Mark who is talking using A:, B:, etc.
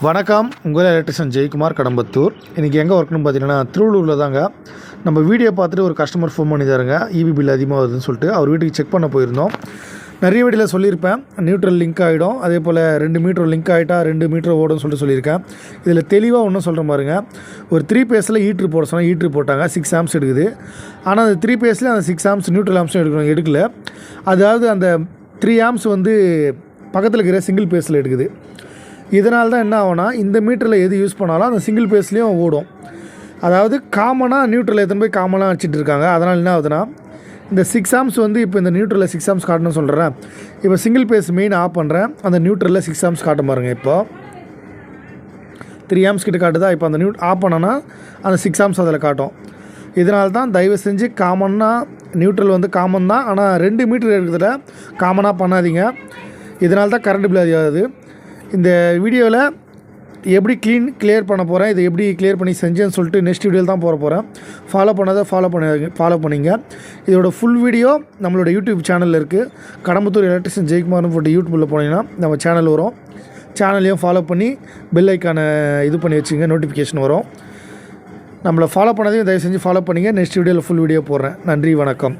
A: வணக்கம், உங்கள் எலக்ட்ரிஷியன் ஜெயக்குமார், கடம்பத்தூர். இன்றைக்கி எங்கே ஒர்க்னு பார்த்தீங்கன்னா திருவள்ளூரில் தாங்க. நம்ம வீடியோ பார்த்துட்டு ஒரு கஸ்டமர் ஃபோன் பண்ணிதாருங்க, இபி பில் அதிகமாக வருதுன்னு சொல்லிட்டு. அவர் வீட்டுக்கு செக் பண்ண போயிருந்தோம். நிறைய வீடியோவில் சொல்லியிருப்பேன், நியூட்ரல் லிங்க் ஆகிடும், அதே போல் 2 மீட்டர் லிங்க் ஆகிட்டா 2 மீட்டர் ஓடும்னு சொல்லிட்டு சொல்லியிருக்கேன். இதில் தெளிவாக ஒன்றும் சொல்கிற பாருங்க. ஒரு 3 பேஸில் ஹீட்ரு போட சொன்னால் ஹீட்ரு போட்டாங்க, 6 ஆம்ஸ் எடுக்குது. ஆனால் அந்த 3 பேஸில் அந்த 6 ஆம்ஸ் நியூட்ரல் ஆம்ஸும் எடுக்கல. அதாவது அந்த 3 ஆம்ஸ் வந்து பக்கத்தில் இருக்கிற சிங்கிள் பேஸில் எடுக்குது. இதனால தான் என்ன ஆகும்னா, இந்த மீட்டரில் எது யூஸ் பண்ணாலும் அந்த சிங்கிள் பேஸ்லேயும் ஓடும். அதாவது காமனாக நியூட்ரல் எடுத்துன்னு போய் காமனாக வச்சுட்டு இருக்காங்க. அதனால் என்ன ஆகுதுன்னா, இந்த 6 ஆம்ஸ் வந்து இப்போ இந்த நியூட்ரலில் 6 ஆம்ஸ் காட்டணும்னு சொல்கிறேன். இப்போ சிங்கிள் பேஸ் மெயின் ஆஃப் பண்ணுறேன், அந்த நியூட்ரலில் 6 ஆம்ஸ் காட்ட பாருங்க. இப்போ 3 ஆம்ஸ் கிட்ட காட்டுதா. இப்போ அந்த ஆஃப் பண்ணோன்னா அந்த 6 ஆம்ஸ் அதில் காட்டும். இதனால தான் தயவு செஞ்சு காமனாக நியூட்ரல் வந்து காமன் தான், ஆனால் 2 மீட்டர் எடுக்கிறதுல காமனாக பண்ணாதீங்க. இதனால தான் கரண்ட் பில் அதிகமாகுது. இந்த வீடியோவில் எப்படி கிளியர் பண்ண போகிறேன், இதை எப்படி கிளியர் பண்ணி செஞ்சேன்னு சொல்லிட்டு நெக்ஸ்ட் வீடியோவில் தான் போகிறேன். ஃபாலோ பண்ணாத ஃபாலோ பண்ணிங்க. இதோட ஃபுல் வீடியோ நம்மளோட யூடியூப் சேனலில் இருக்குது. கடம்பத்தூர் எலக்ட்ரிஷியன் ஜெயக்குமார்னு போட்டு யூடியூப்பில் போனீங்கன்னா நம்ம சேனல் வரும். சேனலையும் ஃபாலோ பண்ணி பெல் ஐக்கானை இது பண்ணி வச்சுங்க, நோட்டிஃபிகேஷன் வரும். நம்மளை ஃபாலோ பண்ணதையும் தயவு செஞ்சு ஃபாலோ பண்ணிங்க. நெக்ஸ்ட் வீடியோவில் ஃபுல் வீடியோ போடுறேன். நன்றி, வணக்கம்.